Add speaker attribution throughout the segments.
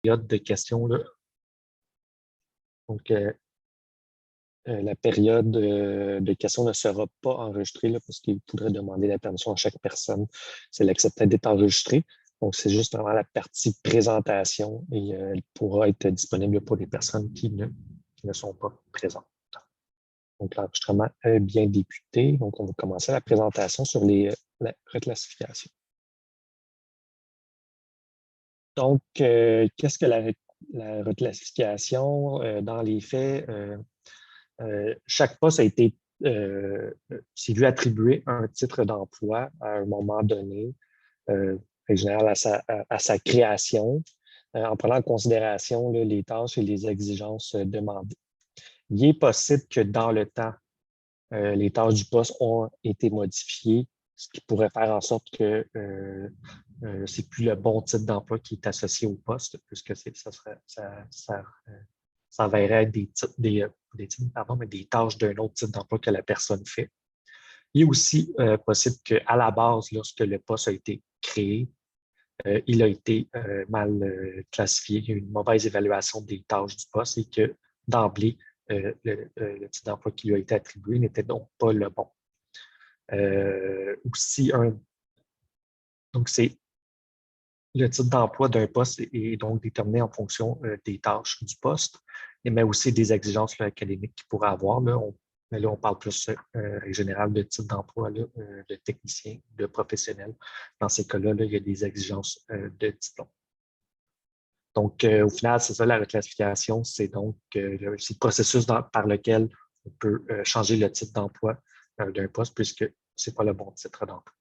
Speaker 1: période de questions, là. Donc, la période de questions ne sera pas enregistrée là, parce qu'il faudrait demander la permission à chaque personne si elle accepte d'être enregistrée. Donc, c'est juste vraiment la partie présentation et elle pourra être disponible pour les personnes qui ne sont pas présentes. Donc, l'enregistrement est bien débuté. Donc, on va commencer la présentation sur la reclassification. Donc, qu'est-ce que la reclassification? Dans les faits, chaque poste s'est vu attribuer un titre d'emploi à un moment donné, en général à sa création, en prenant en considération là, les tâches et les exigences demandées. Il est possible que dans le temps, les tâches du poste ont été modifiées, ce qui pourrait faire en sorte que c'est plus le bon type d'emploi qui est associé au poste, puisque ça verrait être des tâches d'un autre type d'emploi que la personne fait. Il est aussi possible qu'à la base, lorsque le poste a été créé, il a été mal classifié, il y a eu une mauvaise évaluation des tâches du poste et que d'emblée, le type d'emploi qui lui a été attribué n'était donc pas le bon. Donc, c'est le type d'emploi d'un poste est donc déterminé en fonction des tâches du poste, mais aussi des exigences là, académiques qu'il pourrait avoir. Mais là, on parle plus en général de type d'emploi, de technicien, de professionnel. Dans ces cas-là, il y a des exigences de diplôme. Donc, au final, c'est ça la reclassification, c'est donc c'est le processus par lequel on peut changer le type d'emploi d'un poste puisque ce n'est pas le bon titre d'emploi.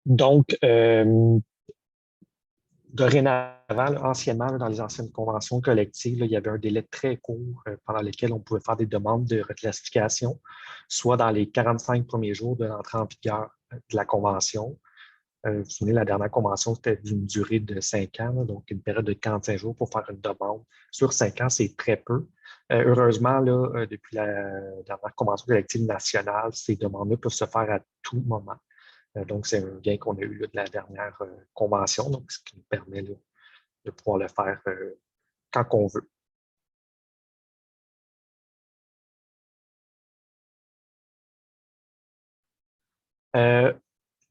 Speaker 1: Donc, dorénavant, anciennement, dans les anciennes conventions collectives, il y avait un délai très court pendant lequel on pouvait faire des demandes de reclassification, soit dans les 45 premiers jours de l'entrée en vigueur de la convention. Vous vous souvenez, la dernière convention, c'était d'une durée de 5 ans, donc une période de 45 jours pour faire une demande. Sur 5 ans, c'est très peu. Heureusement, depuis la dernière convention collective nationale, ces demandes-là peuvent se faire à tout moment. Donc, c'est un gain qu'on a eu de la dernière convention, donc ce qui nous permet de pouvoir le faire quand on veut.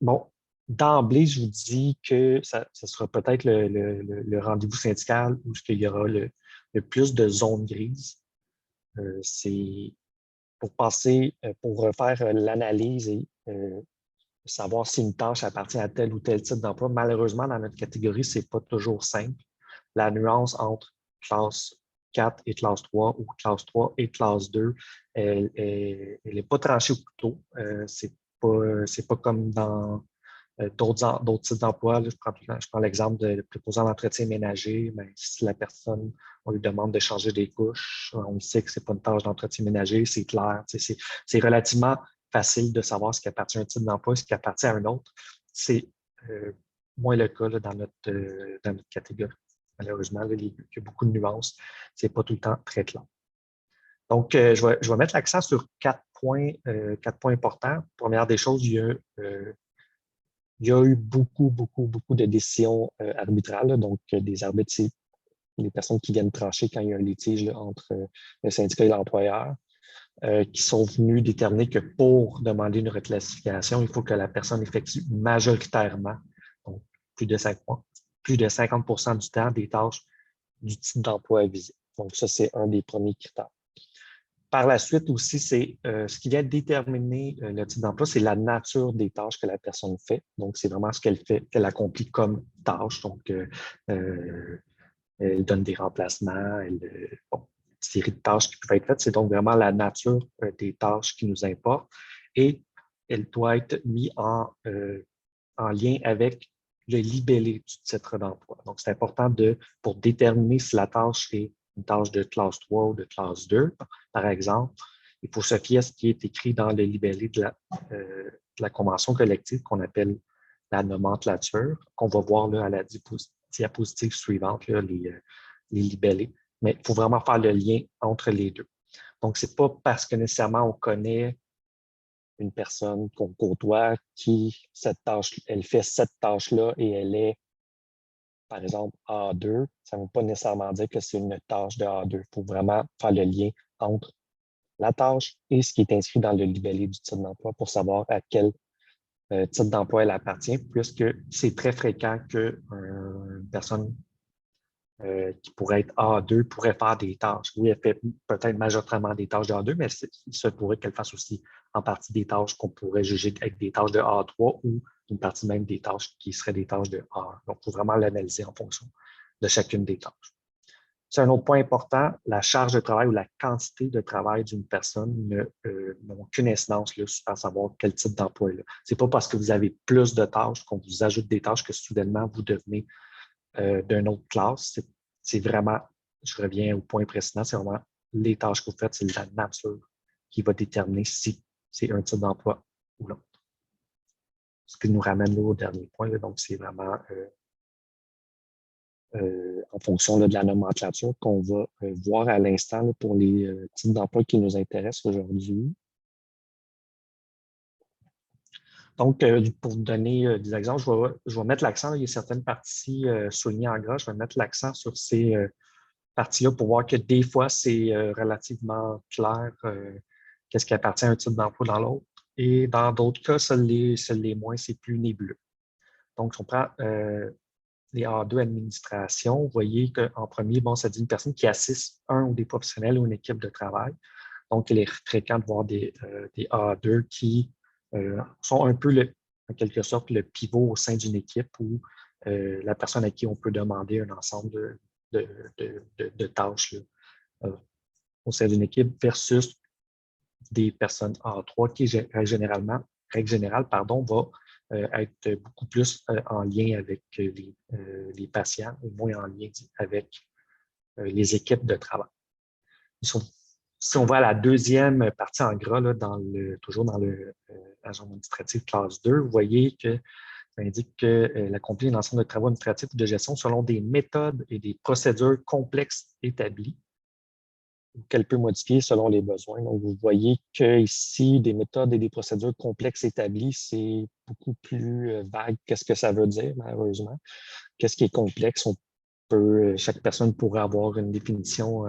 Speaker 1: Bon, d'emblée, je vous dis que ça sera peut-être le rendez-vous syndical où il y aura le plus de zones grises. C'est pour refaire l'analyse et savoir si une tâche appartient à tel ou tel type d'emploi. Malheureusement, dans notre catégorie, ce n'est pas toujours simple. La nuance entre classe 4 et classe 3 ou classe 3 et classe 2, elle n'est pas tranchée au couteau. C'est pas comme dans d'autres types d'emplois. Je prends l'exemple de préposant l'entretien ménager. Mais si la personne, on lui demande de changer des couches, on sait que ce n'est pas une tâche d'entretien ménager, c'est clair. C'est relativement facile de savoir ce qui appartient à un type d'emploi et ce qui appartient à un autre. C'est moins le cas là, dans notre catégorie. Malheureusement, là, il y a beaucoup de nuances. Ce n'est pas tout le temps très clair. Donc, je vais mettre l'accent sur 4 points importants. Première des choses, il y a eu beaucoup, beaucoup, beaucoup de décisions arbitrales. Là. Donc, des arbitres, c'est les personnes qui viennent trancher quand il y a un litige là, entre le syndicat et l'employeur, qui sont venus déterminer que pour demander une reclassification, il faut que la personne effectue majoritairement, donc plus de 50% du temps, des tâches du type d'emploi visé. Donc, ça, c'est un des premiers critères. Par la suite aussi, c'est ce qui vient déterminer le type d'emploi, c'est la nature des tâches que la personne fait. Donc, c'est vraiment ce qu'elle fait, qu'elle accomplit comme tâche. Donc, elle donne des remplacements, bon, une série de tâches qui peuvent être faites. C'est donc vraiment la nature des tâches qui nous importe. Et elle doit être mise en lien avec le libellé du titre d'emploi. Donc, c'est important pour déterminer si la tâche est une tâche de classe 3 ou de classe 2, par exemple, il faut se fier à ce qui est écrit dans le libellé de la convention collective qu'on appelle la nomenclature, qu'on va voir là, à la diapositive suivante, là, les libellés. Mais il faut vraiment faire le lien entre les deux. Donc, ce n'est pas parce que nécessairement on connaît une personne qu'on côtoie qui, elle fait cette tâche-là et elle est, par exemple, A2, ça ne veut pas nécessairement dire que c'est une tâche de A2. Il faut vraiment faire le lien entre la tâche et ce qui est inscrit dans le libellé du titre d'emploi pour savoir à quel titre d'emploi elle appartient, puisque c'est très fréquent qu'une personne qui pourrait être A2 pourrait faire des tâches. Oui, elle fait peut-être majoritairement des tâches de A2, mais il se pourrait qu'elle fasse aussi en partie des tâches qu'on pourrait juger être des tâches de A3 ou une partie même des tâches qui seraient des tâches de A1. Donc, il faut vraiment l'analyser en fonction de chacune des tâches. C'est un autre point important, la charge de travail ou la quantité de travail d'une personne n'a aucune incidence là, à savoir quel type d'emploi est là. Ce n'est pas parce que vous avez plus de tâches qu'on vous ajoute des tâches que soudainement vous devenez d'une autre classe. C'est vraiment, je reviens au point précédent, c'est vraiment les tâches que vous faites, c'est la nature qui va déterminer si c'est un type d'emploi ou l'autre. Ce qui nous ramène là, au dernier point, là, donc c'est vraiment en fonction là, de la nomenclature qu'on va voir à l'instant pour les types d'emplois qui nous intéressent aujourd'hui. Donc, pour vous donner des exemples, je vais mettre l'accent, il y a certaines parties soulignées en gras, je vais mettre l'accent sur ces parties-là pour voir que des fois, c'est relativement clair qu'est-ce qui appartient à un type d'emploi dans l'autre. Et dans d'autres cas, ça l'est moins, c'est plus nébuleux. Donc, si on prend les A2 administration, vous voyez qu'en premier, bon, ça dit une personne qui assiste un ou des professionnels ou une équipe de travail. Donc, il est fréquent de voir des A2 qui sont un peu, en quelque sorte, le pivot au sein d'une équipe ou la personne à qui on peut demander un ensemble de tâches là, au sein d'une équipe versus des personnes A3 qui, règle générale, pardon, va être beaucoup plus en lien avec les patients et moins en lien avec les équipes de travail. Si on va à la deuxième partie en gras, là, toujours dans l'agent administratif classe 2, vous voyez que ça indique qu'elle accomplit un ensemble de travaux administratifs ou de gestion selon des méthodes et des procédures complexes établies qu'elle peut modifier selon les besoins. Donc, vous voyez qu'ici, des méthodes et des procédures complexes établies, c'est beaucoup plus vague. Qu'est-ce que ça veut dire, malheureusement? Qu'est-ce qui est complexe? Chaque personne pourrait avoir une définition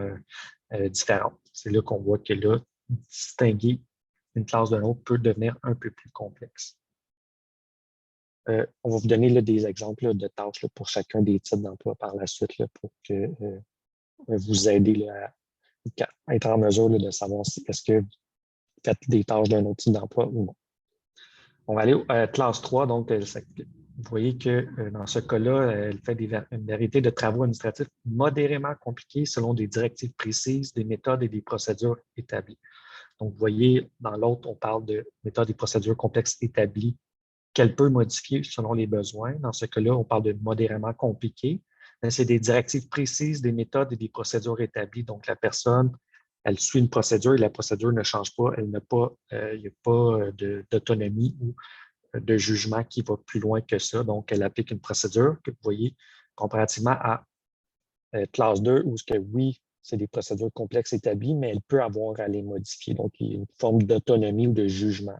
Speaker 1: différente. C'est là qu'on voit que là, distinguer une classe d'une autre peut devenir un peu plus complexe. On va vous donner là, des exemples là, de tâches là, pour chacun des types d'emplois par la suite là, pour que vous aider là, à être en mesure là, de savoir si est-ce que vous faites des tâches d'un autre type d'emploi ou non. On va aller à classe 3, donc vous voyez que dans ce cas-là, elle fait une variété de travaux administratifs modérément compliqués selon des directives précises, des méthodes et des procédures établies. Donc, vous voyez, dans l'autre, on parle de méthodes et procédures complexes établies qu'elle peut modifier selon les besoins. Dans ce cas-là, on parle de modérément compliqué. C'est des directives précises, des méthodes et des procédures établies. Donc, la personne, elle suit une procédure et la procédure ne change pas. Il n'y a pas d'autonomie ou de jugement qui va plus loin que ça. Donc, elle applique une procédure que vous voyez comparativement à classe 2 où oui, c'est des procédures complexes établies, mais elle peut avoir à les modifier. Donc, il y a une forme d'autonomie ou de jugement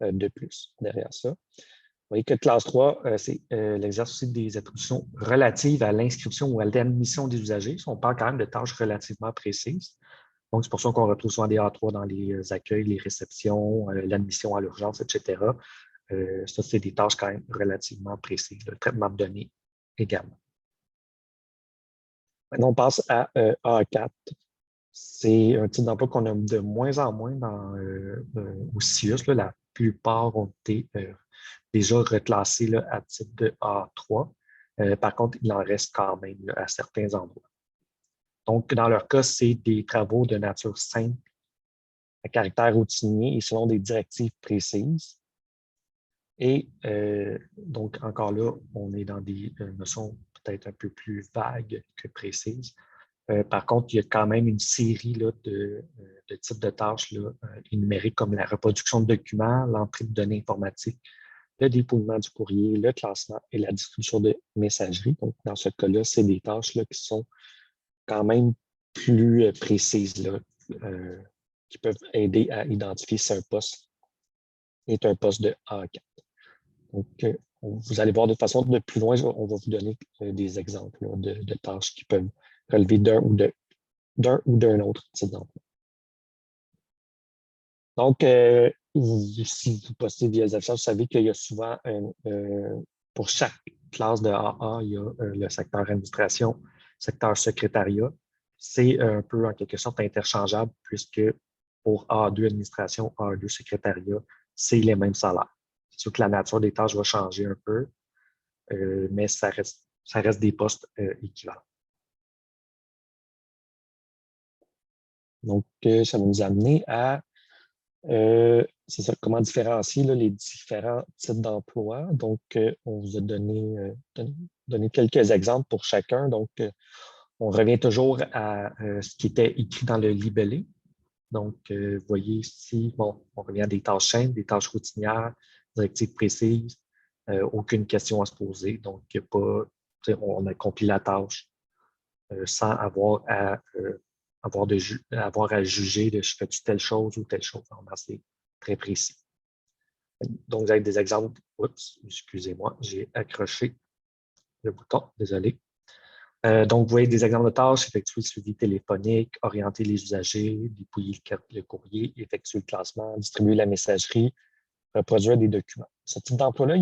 Speaker 1: de plus derrière ça. Vous voyez que classe 3, c'est l'exercice des attributions relatives à l'inscription ou à l'admission des usagers. On parle quand même de tâches relativement précises. Donc, c'est pour ça qu'on retrouve souvent des A3 dans les accueils, les réceptions, l'admission à l'urgence, etc. Ça, c'est des tâches quand même relativement précises. Le traitement de données également. Maintenant, on passe à A4. C'est un type d'emploi qu'on a de moins en moins au CIUS. Là. La plupart ont été déjà reclassés là, à titre de A3. Par contre, il en reste quand même là, à certains endroits. Donc, dans leur cas, c'est des travaux de nature simple, à caractère routinier et selon des directives précises. Et donc, encore là, on est dans des notions peut-être un peu plus vagues que précises. Par contre, il y a quand même une série là, de types de tâches là, énumérées comme la reproduction de documents, l'entrée de données informatiques, le dépouillement du courrier, le classement et la distribution de messagerie. Donc, dans ce cas-là, c'est des tâches là, qui sont quand même plus précises, là, qui peuvent aider à identifier si un poste est un poste de A4. Donc, vous allez voir de façon de plus loin, on va vous donner des exemples là, de tâches qui peuvent relever d'un ou d'un autre type d'emploi. Donc, si vous postez via Zephyr, vous savez qu'il y a souvent, pour chaque classe de AA, il y a le secteur administration, secteur secrétariat. C'est un peu, en quelque sorte, interchangeable puisque pour A2 administration, A2 secrétariat, c'est les mêmes salaires. C'est sûr que la nature des tâches va changer un peu, mais ça reste des postes équivalents. Donc, ça va nous amener à c'est ça, comment différencier là, les différents types d'emplois. Donc, on vous a donné quelques exemples pour chacun. Donc, on revient toujours à ce qui était écrit dans le libellé. Donc, vous voyez ici, bon, on revient à des tâches simples, des tâches routinières, directives précises, aucune question à se poser. Donc, il y a pas, on accomplit la tâche sans avoir à juger de je fais-tu telle chose ou telle chose. C'est très précis. Donc, vous avez des exemples. Oups, excusez-moi, j'ai accroché le bouton, désolé. Donc, vous voyez des exemples de tâches, effectuer le suivi téléphonique, orienter les usagers, dépouiller le courrier, effectuer le classement, distribuer la messagerie, reproduire des documents. Ce type d'emploi-là,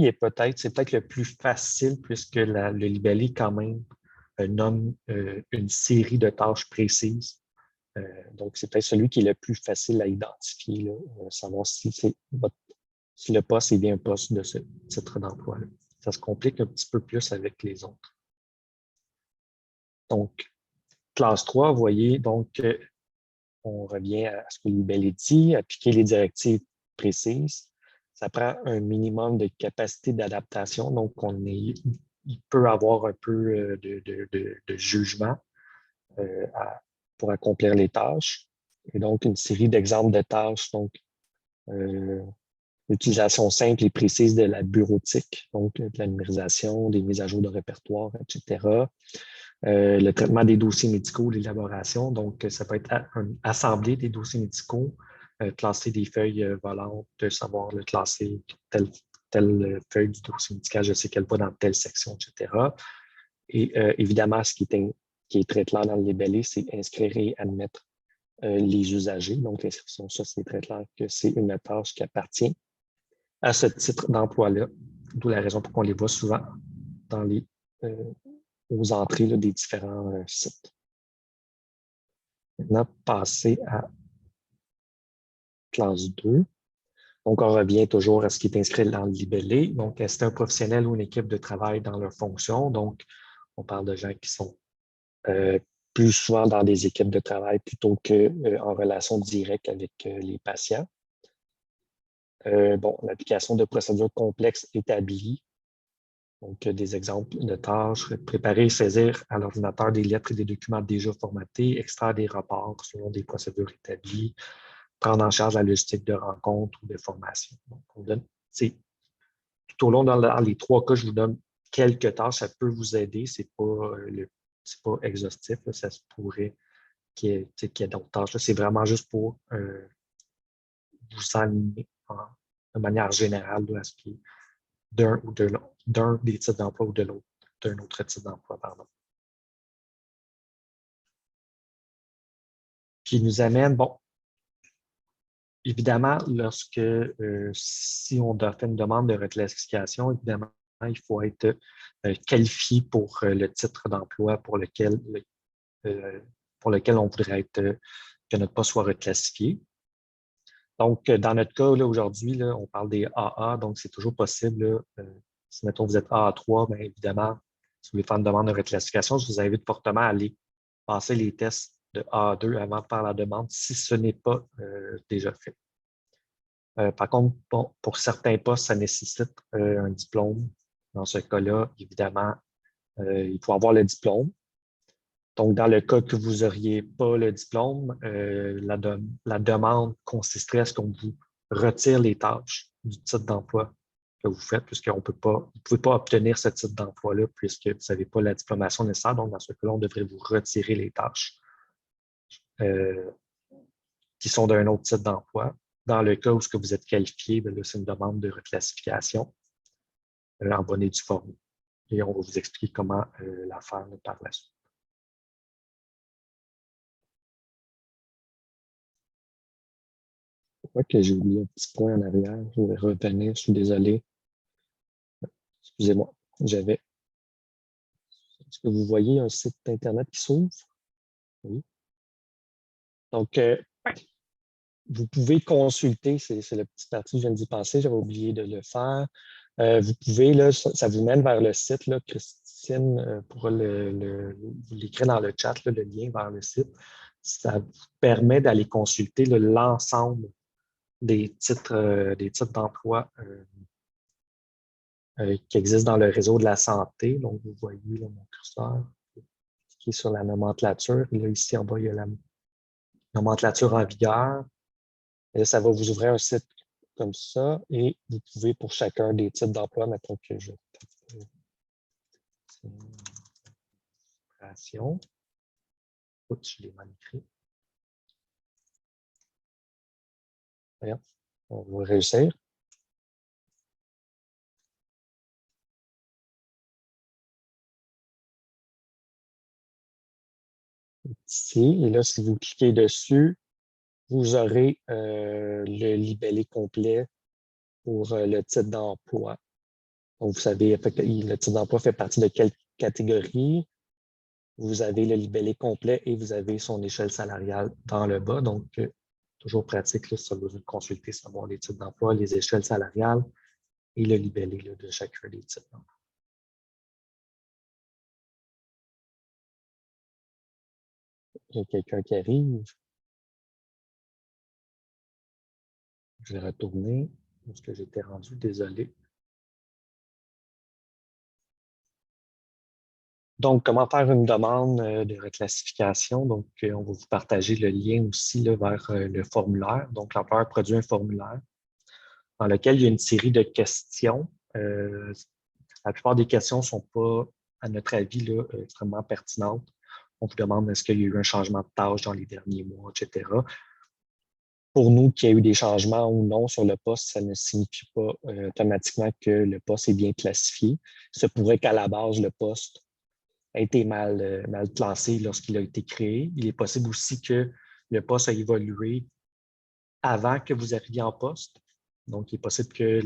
Speaker 1: c'est peut-être le plus facile puisque le libellé, quand même, nomme une série de tâches précises. Donc, c'est peut-être celui qui est le plus facile à identifier, là, savoir si le poste est bien un poste de ce titre d'emploi-là. Ça se complique un petit peu plus avec les autres. Donc, classe 3, vous voyez, donc, on revient à ce que le libellé dit, appliquer les directives précises. Ça prend un minimum de capacité d'adaptation, donc il peut avoir un peu de jugement pour accomplir les tâches. Et donc, une série d'exemples de tâches, donc l'utilisation simple et précise de la bureautique, donc de la numérisation, des mises à jour de répertoire, etc. Le traitement des dossiers médicaux, l'élaboration, donc ça peut être assembler des dossiers médicaux, classer des feuilles volantes, savoir le classer telle feuille du dossier médical, je sais qu'elle va dans telle section, etc. Et évidemment, ce qui est très clair dans le libellé, c'est inscrire et admettre les usagers. Donc, l'inscription, ça, c'est très clair que c'est une tâche qui appartient à ce titre d'emploi-là, d'où la raison pour qu'on les voit souvent dans aux entrées là, des différents sites. Maintenant, passer à classe 2. Donc, on revient toujours à ce qui est inscrit dans le libellé. Donc, est-ce un professionnel ou une équipe de travail dans leur fonction? Donc, on parle de gens qui sont plus souvent dans des équipes de travail plutôt qu'en relation directe avec les patients. L'application de procédures complexes établies. Donc, des exemples de tâches, préparer et saisir à l'ordinateur des lettres et des documents déjà formatés, extraire des rapports selon des procédures établies, prendre en charge la logistique de rencontres ou de formation. Donc, on donne, tout au long dans les 3 cas, je vous donne quelques tâches, ça peut vous aider, c'est pas exhaustif, là, ça se pourrait qu'il y ait d'autres tâches. C'est vraiment juste pour vous aligner de manière générale là, à ce qui est d'un des types d'emploi ou d'un autre type d'emploi, pardon. Qui nous amène, bon, évidemment, si on doit faire une demande de reclassification, évidemment, il faut être qualifié pour le titre d'emploi pour lequel on voudrait que notre poste soit reclassifié. Donc, dans notre cas, aujourd'hui, on parle des AA, donc c'est toujours possible. Si, mettons, vous êtes AA3, bien évidemment, si vous voulez faire une demande de reclassification, je vous invite fortement à aller passer les tests de AA2 avant de faire la demande, si ce n'est pas déjà fait. Par contre, bon, pour certains postes, ça nécessite un diplôme. Dans ce cas-là, évidemment, il faut avoir le diplôme. Donc, dans le cas que vous n'auriez pas le diplôme, la demande consisterait à ce qu'on vous retire les tâches du titre d'emploi que vous faites, puisqu'on ne pouvez pas obtenir ce titre d'emploi-là puisque vous n'avez pas la diplomation nécessaire. Donc, dans ce cas-là, on devrait vous retirer les tâches qui sont d'un autre type d'emploi. Dans le cas où ce que vous êtes qualifié, ben là, c'est une demande de reclassification en bonne et due forme. Et on va vous expliquer comment la faire par la suite. Je crois que j'ai oublié un petit point en arrière. Je vais revenir, je suis désolé. Excusez-moi, j'avais. Est-ce que vous voyez un site Internet qui s'ouvre? Oui. Donc, vous pouvez consulter, c'est la petite partie que je viens d'y passer, j'avais oublié de le faire. Vous pouvez, là, ça vous mène vers le site, là, Christine pourra vous l'écrire dans le chat, là, le lien vers le site. Ça vous permet d'aller consulter l'ensemble des titres d'emploi qui existent dans le réseau de la santé. Donc, vous voyez là, mon curseur qui est sur la nomenclature. Et là, ici en bas, il y a la nomenclature en vigueur. Et là, ça va vous ouvrir un site comme ça et vous pouvez pour chacun des types d'emploi, mettons que je Oups, je l'ai mal écrit. Voyons, on va réussir. Ici, et là, si vous cliquez dessus, vous aurez le libellé complet pour le titre d'emploi. Donc, vous savez, le titre d'emploi fait partie de quelle catégorie. Vous avez le libellé complet et vous avez son échelle salariale dans le bas. Donc, toujours pratique, là, si vous besoin de consulter, savoir les titres d'emploi, les échelles salariales et le libellé là, de chacun des titres d'emploi. Il y a quelqu'un qui arrive. Je vais retourner parce que j'étais rendu, désolé. Donc, comment faire une demande de reclassification? Donc, on va vous partager le lien aussi là, vers le formulaire. Donc, l'employeur produit un formulaire dans lequel il y a une série de questions. La plupart des questions ne sont pas, à notre avis, là, extrêmement pertinentes. On vous demande est-ce qu'il y a eu un changement de tâche dans les derniers mois, etc. Pour nous, qu'il y a eu des changements ou non sur le poste, ça ne signifie pas automatiquement que le poste est bien classifié. Il se pourrait qu'à la base, le poste a été mal classé lorsqu'il a été créé. Il est possible aussi que le poste a évolué avant que vous arriviez en poste. Donc, il est possible que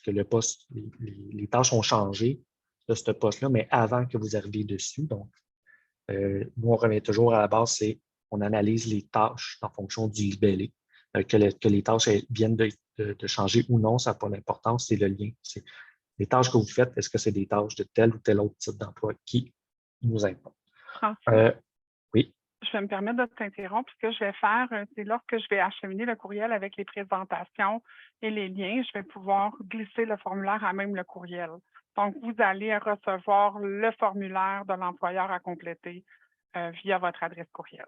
Speaker 1: le poste, les tâches ont changé de ce poste-là, mais avant que vous arriviez dessus. Donc, nous, on revient toujours à la base, c'est on analyse les tâches en fonction du libellé. Que les tâches viennent de changer ou non, ça n'a pas d'importance, c'est le lien. C'est les tâches que vous faites, est-ce que c'est des tâches de tel ou tel autre type d'emploi qui nous importe?
Speaker 2: François,
Speaker 1: oui.
Speaker 2: je vais me permettre de t'interrompre. Ce que je vais faire, c'est lorsque je vais acheminer le courriel avec les présentations et les liens, je vais pouvoir glisser le formulaire à même le courriel. Donc, vous allez recevoir le formulaire de l'employeur à compléter via votre adresse courriel.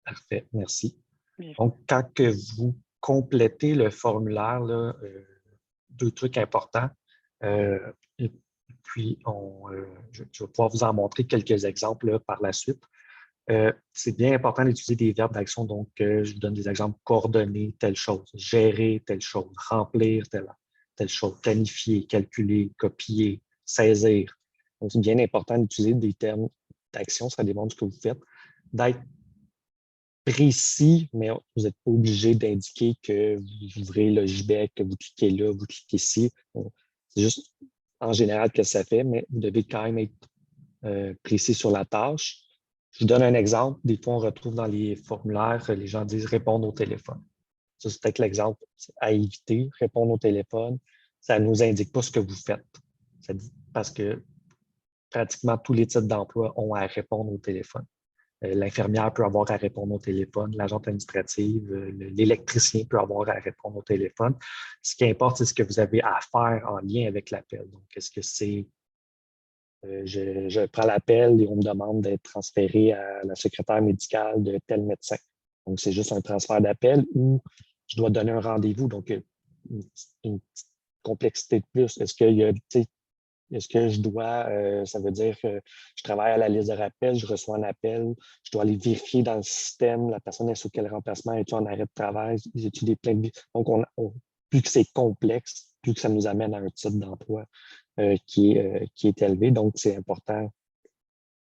Speaker 1: Parfait, merci.
Speaker 2: Bien.
Speaker 1: Donc, quand que vous complétez le formulaire, là, deux trucs importants. Et puis, je vais pouvoir vous en montrer quelques exemples là, par la suite. C'est bien important d'utiliser des verbes d'action. Donc, je vous donne des exemples coordonner telle chose, gérer telle chose, remplir telle chose, planifier, calculer, copier, saisir. Donc, c'est bien important d'utiliser des termes d'action, ça démontre ce que vous faites, d'être précis, mais vous n'êtes pas obligé d'indiquer que vous ouvrez le JBEC, que vous cliquez là, vous cliquez ici. C'est juste en général que ça fait, mais vous devez quand même être précis sur la tâche. Je vous donne un exemple. Des fois, on retrouve dans les formulaires, les gens disent répondre au téléphone. Ça, c'est peut-être l'exemple à éviter. Répondre au téléphone, ça ne nous indique pas ce que vous faites. Parce que pratiquement tous les types d'emplois ont à répondre au téléphone. L'infirmière peut avoir à répondre au téléphone, l'agente administrative, l'électricien peut avoir à répondre au téléphone. Ce qui importe, c'est ce que vous avez à faire en lien avec l'appel. Donc, est-ce que c'est je prends l'appel et on me demande d'être transféré à la secrétaire médicale de tel médecin. Donc, c'est juste un transfert d'appel ou je dois donner un rendez-vous. Donc, une petite complexité de plus. Est-ce qu'il y a Est-ce que je dois, ça veut dire que je travaille à la liste de rappel, je reçois un appel, je dois aller vérifier dans le système, la personne est sous quel remplacement, est-tu en arrêt de travail, est-tu des plaintes. Donc, plus que c'est complexe, plus que ça nous amène à un type d'emploi qui est élevé. Donc, c'est important,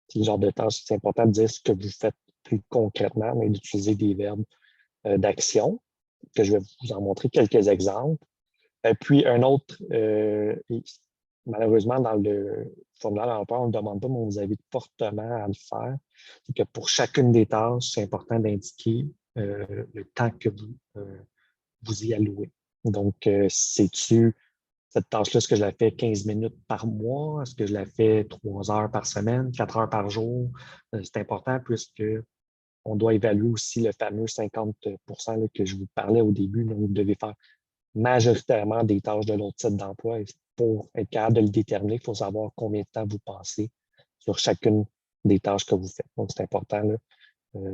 Speaker 1: c'est le genre de tâche, c'est important de dire ce que vous faites plus concrètement, mais d'utiliser des verbes d'action, que je vais vous en montrer quelques exemples. Puis un autre, malheureusement, dans le formulaire d'emploi, on ne le demande pas, mais on vous invite fortement à le faire. C'est que pour chacune des tâches, c'est important d'indiquer le temps que vous y allouez. Donc, sais-tu cette tâche-là, est-ce que je la fais 15 minutes par mois? Est-ce que je la fais 3 heures par semaine, 4 heures par jour? C'est important puisque on doit évaluer aussi le fameux 50 là, que je vous parlais au début. Donc, vous devez faire majoritairement des tâches de l'autre type d'emploi. Et pour être capable de le déterminer, il faut savoir combien de temps vous passez sur chacune des tâches que vous faites. Donc, c'est important. Là.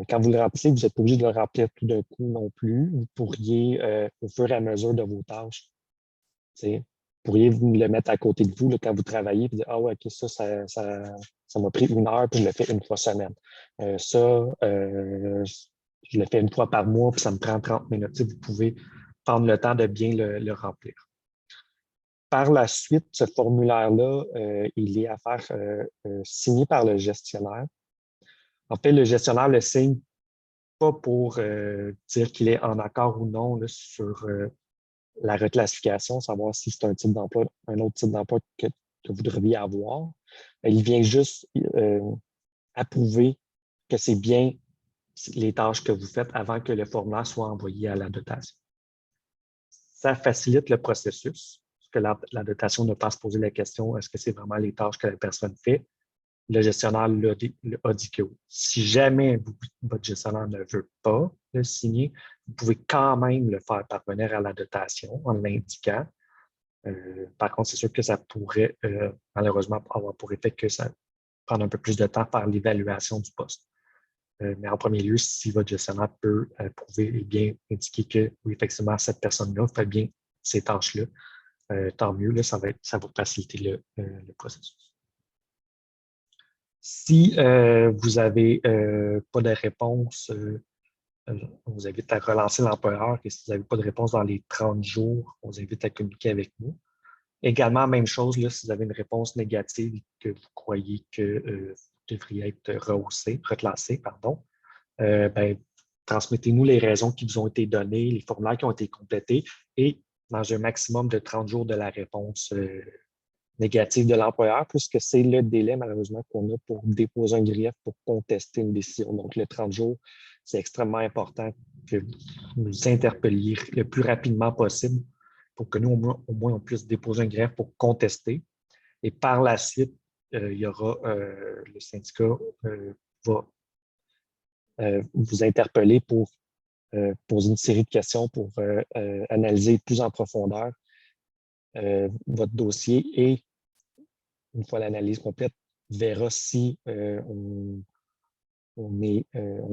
Speaker 1: Quand vous le remplissez, vous n'êtes pas obligé de le remplir tout d'un coup non plus. Vous pourriez, au fur et à mesure de vos tâches, vous pourriez vous le mettre à côté de vous là, quand vous travaillez et dire ah ouais, OK, ça m'a pris 1 heure, puis je le fais une fois semaine. Je le fais une fois par mois, puis ça me prend 30 minutes. Vous pouvez prendre le temps de bien le remplir. Par la suite, ce formulaire-là, il est à faire signer par le gestionnaire. En fait, le gestionnaire le signe pas pour dire qu'il est en accord ou non là, sur la reclassification, savoir si c'est un type d'emploi, un autre type d'emploi que vous devriez avoir. Il vient juste approuver que c'est bien les tâches que vous faites avant que le formulaire soit envoyé à la dotation. Ça facilite le processus, parce que la dotation ne pas se poser la question est-ce que c'est vraiment les tâches que la personne fait? Le gestionnaire a dit que oui. Si jamais votre gestionnaire ne veut pas le signer, vous pouvez quand même le faire parvenir à la dotation en l'indiquant. Par contre, c'est sûr que ça pourrait malheureusement avoir pour effet que ça prenne un peu plus de temps par l'évaluation du poste. Mais en premier lieu, si votre gestionnaire peut prouver et bien indiquer que oui, effectivement, cette personne-là fait bien ces tâches-là, tant mieux, là, ça va faciliter le processus. Si vous n'avez pas de réponse, on vous invite à relancer l'employeur et si vous n'avez pas de réponse dans les 30 jours, on vous invite à communiquer avec nous. Également, même chose, là, si vous avez une réponse négative et que vous croyez que vous devriez être reclassé, transmettez-nous les raisons qui vous ont été données, les formulaires qui ont été complétés et dans un maximum de 30 jours de la réponse négative de l'employeur, puisque c'est le délai, malheureusement, qu'on a pour déposer un grief pour contester une décision. Donc, le 30 jours, c'est extrêmement important que vous nous interpelliez le plus rapidement possible pour que nous, au moins, on puisse déposer un grief pour contester. Et par la suite, il y aura le syndicat va vous interpeller pour poser une série de questions pour analyser plus en profondeur votre dossier et une fois l'analyse complète, verra si on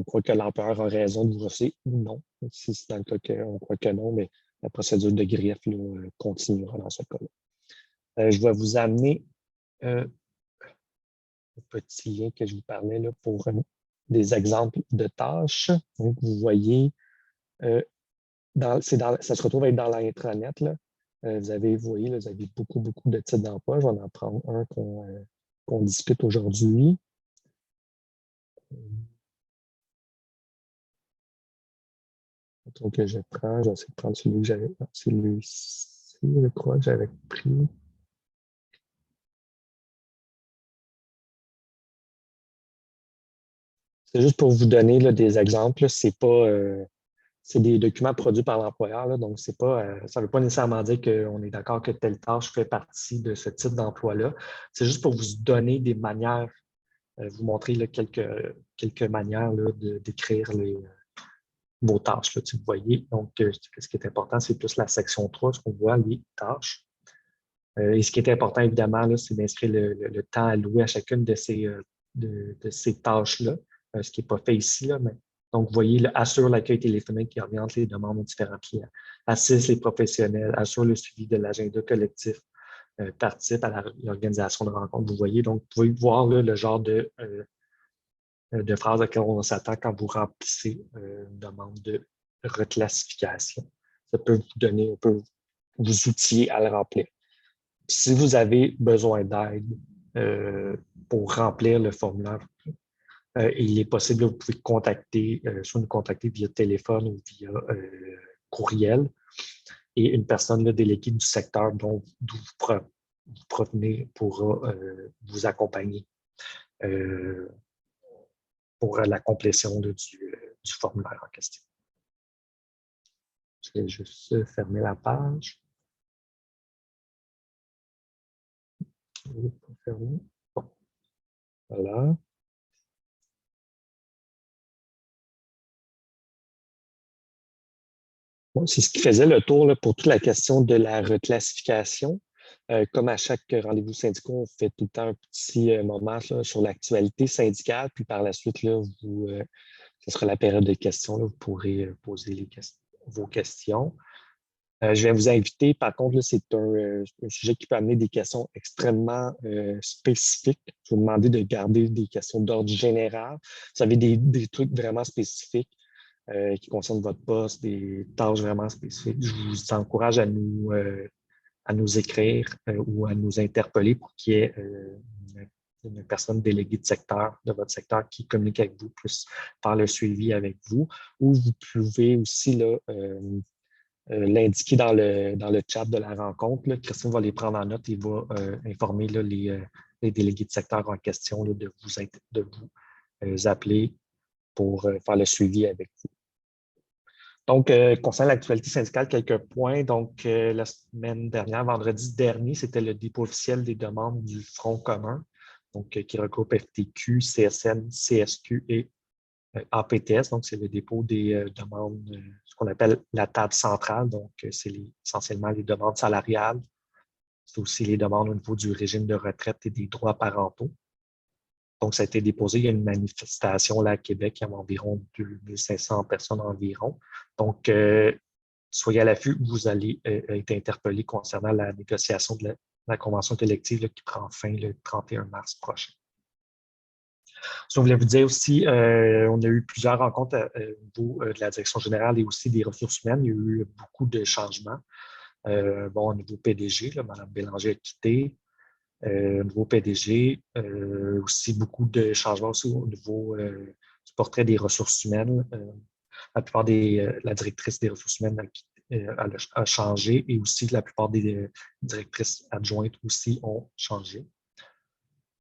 Speaker 1: croit que l'employeur a raison de vous refuser ou non. Si c'est dans le cas qu'on croit que non, mais la procédure de grief continuera dans ce cas-là. Je vais vous amener le petit lien que je vous parlais là, pour des exemples de tâches. Donc, vous voyez, ça se retrouve être dans l'intranet. Vous voyez, là, vous avez beaucoup de types d'emplois. Je vais en prendre un qu'on discute aujourd'hui. Donc, je vais essayer de prendre celui que j'avais. Celui-ci, je crois que j'avais pris. C'est juste pour vous donner là, des exemples. C'est pas. C'est des documents produits par l'employeur, donc c'est pas, ça ne veut pas nécessairement dire qu'on est d'accord que telle tâche fait partie de ce type d'emploi-là. C'est juste pour vous donner des manières, vous montrer là, quelques manières là, d'écrire vos tâches. Là, vous voyez, donc ce qui est important, c'est plus la section 3, ce qu'on voit, les tâches. Et ce qui est important, évidemment, c'est d'inscrire le temps alloué à chacune de ces tâches-là, ce qui n'est pas fait ici, là, mais donc, vous voyez, assure l'accueil téléphonique qui oriente les demandes aux différents clients, assiste les professionnels, assure le suivi de l'agenda collectif, participent à l'organisation de rencontres. Vous voyez, donc, vous pouvez voir là, le genre de phrases auxquelles on s'attend quand vous remplissez une demande de reclassification. Ça peut vous donner, un peu vous outiller à le remplir. Si vous avez besoin d'aide pour remplir le formulaire, il est possible, vous pouvez contacter, soit nous contacter via téléphone ou via courriel, et une personne là, déléguée du secteur d'où vous provenez pourra vous accompagner pour la complétion là, du formulaire en question. Je vais juste fermer la page. Bon. Voilà. Bon, c'est ce qui faisait le tour là, pour toute la question de la reclassification. Comme à chaque rendez-vous syndical, on fait tout le temps un petit moment là, sur l'actualité syndicale, puis par la suite, là, ce sera la période de questions. Là, vous pourrez poser vos questions. Je vais vous inviter, par contre, c'est un sujet qui peut amener des questions extrêmement spécifiques. Je vais vous demander de garder des questions d'ordre général. Vous avez des trucs vraiment spécifiques qui concernent votre poste, des tâches vraiment spécifiques. Je vous encourage à nous écrire ou à nous interpeller pour qu'il y ait une personne déléguée de votre secteur qui communique avec vous, plus faire le suivi avec vous. Ou vous pouvez aussi là, l'indiquer dans le chat de la rencontre. Là. Christine va les prendre en note et va informer là, les délégués de secteur en question là, de vous appeler pour faire le suivi avec vous. Donc, concernant l'actualité syndicale, quelques points. Donc, la semaine dernière, vendredi dernier, c'était le dépôt officiel des demandes du Front commun, donc qui regroupe FTQ, CSN, CSQ et APTS. Donc, c'est le dépôt des demandes, ce qu'on appelle la table centrale. Donc, c'est essentiellement les demandes salariales. C'est aussi les demandes au niveau du régime de retraite et des droits parentaux. Donc, ça a été déposé. Il y a une manifestation là à Québec, il y a environ 2500 personnes environ. Donc, soyez à l'affût, vous allez être interpellé concernant la négociation de la convention collective là, qui prend fin le 31 mars prochain. Je voulais vous dire aussi, on a eu plusieurs rencontres au niveau de la direction générale et aussi des ressources humaines. Il y a eu beaucoup de changements. Au niveau PDG, là, Mme Bélanger a quitté. Nouveau PDG, aussi beaucoup de changements aussi au niveau du portrait des ressources humaines. La plupart la directrice des ressources humaines a changé et aussi la plupart des directrices adjointes aussi ont changé.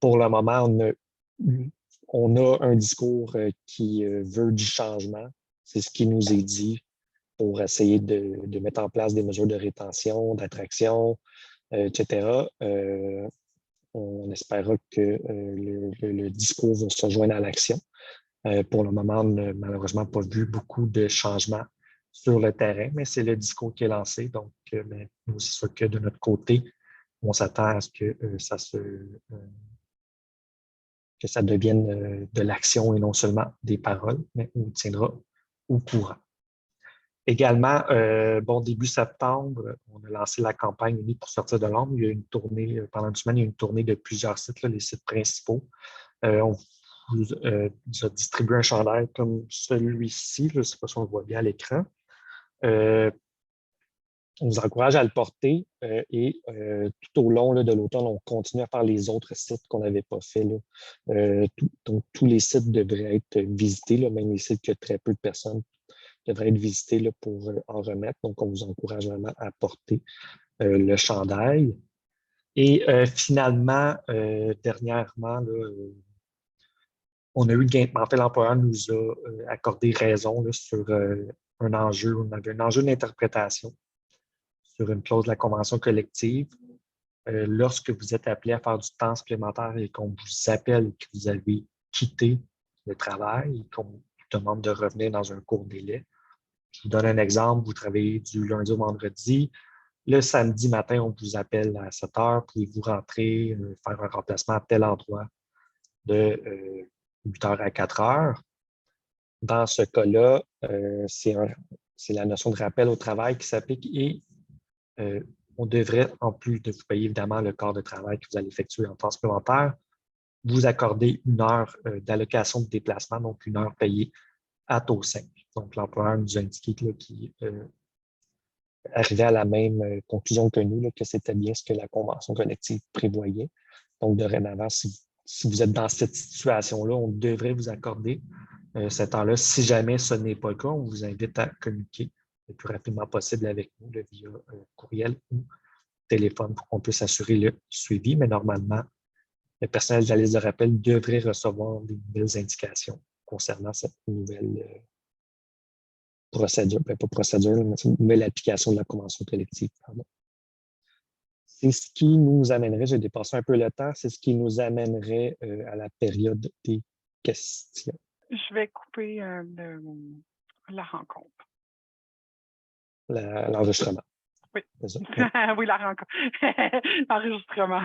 Speaker 1: Pour le moment, on a un discours qui veut du changement. C'est ce qui nous est dit pour essayer de mettre en place des mesures de rétention, d'attraction, etc. On espérera que le discours va se joindre à l'action. Pour le moment, on n'a malheureusement pas vu beaucoup de changements sur le terrain, mais c'est le discours qui est lancé. Donc, nous, c'est sûr que de notre côté, on s'attend à ce que ça devienne de l'action et non seulement des paroles, mais on tiendra au courant. Également, début septembre, on a lancé la campagne Unis pour sortir de l'ombre. Il y a une tournée, pendant une semaine, il y a une tournée de plusieurs sites, là, les sites principaux. On vous a distribué un chandail comme celui-ci, je ne sais pas si on le voit bien à l'écran. On vous encourage à le porter et tout au long là, de l'automne, on continue à faire les autres sites qu'on n'avait pas fait. Là. Donc, tous les sites devraient être visités, là, même les sites que très peu de personnes devraient être visités là, pour en remettre. Donc, on vous encourage vraiment à porter le chandail. Et finalement, dernièrement, là, on a eu en fait, l'employeur nous a accordé raison là, sur un enjeu. On avait un enjeu d'interprétation sur une clause de la convention collective. Lorsque vous êtes appelé à faire du temps supplémentaire et qu'on vous appelle et que vous avez quitté le travail et qu'on vous demande de revenir dans un court délai. Je vous donne un exemple. Vous travaillez du lundi au vendredi. Le samedi matin, on vous appelle à 7 heures. Pouvez-vous rentrer, faire un remplacement à tel endroit de 8 heures à 4 heures? Dans ce cas-là, c'est la notion de rappel au travail qui s'applique et on devrait, en plus de vous payer évidemment le quart de travail que vous allez effectuer en temps supplémentaire, vous accorder 1 heure d'allocation de déplacement, donc 1 heure payée à taux 5. Donc, l'employeur nous a indiqué qu'il arrivait à la même conclusion que nous, là, que c'était bien ce que la convention collective prévoyait. Donc, dorénavant, si vous êtes dans cette situation-là, on devrait vous accorder ce temps-là. Si jamais ce n'est pas le cas, on vous invite à communiquer le plus rapidement possible avec nous là, via courriel ou téléphone pour qu'on puisse assurer le suivi. Mais normalement, le personnel de la liste de rappel devrait recevoir des nouvelles indications concernant cette nouvelle procédure, pas procédure, mais une nouvelle application de la convention collective. Pardon. C'est ce qui nous amènerait, j'ai dépassé un peu le temps, c'est ce qui nous amènerait à la période des questions.
Speaker 2: Je vais couper la rencontre.
Speaker 1: L'enregistrement.
Speaker 2: Oui.
Speaker 1: C'est ça.
Speaker 2: Oui, la rencontre. L'enregistrement.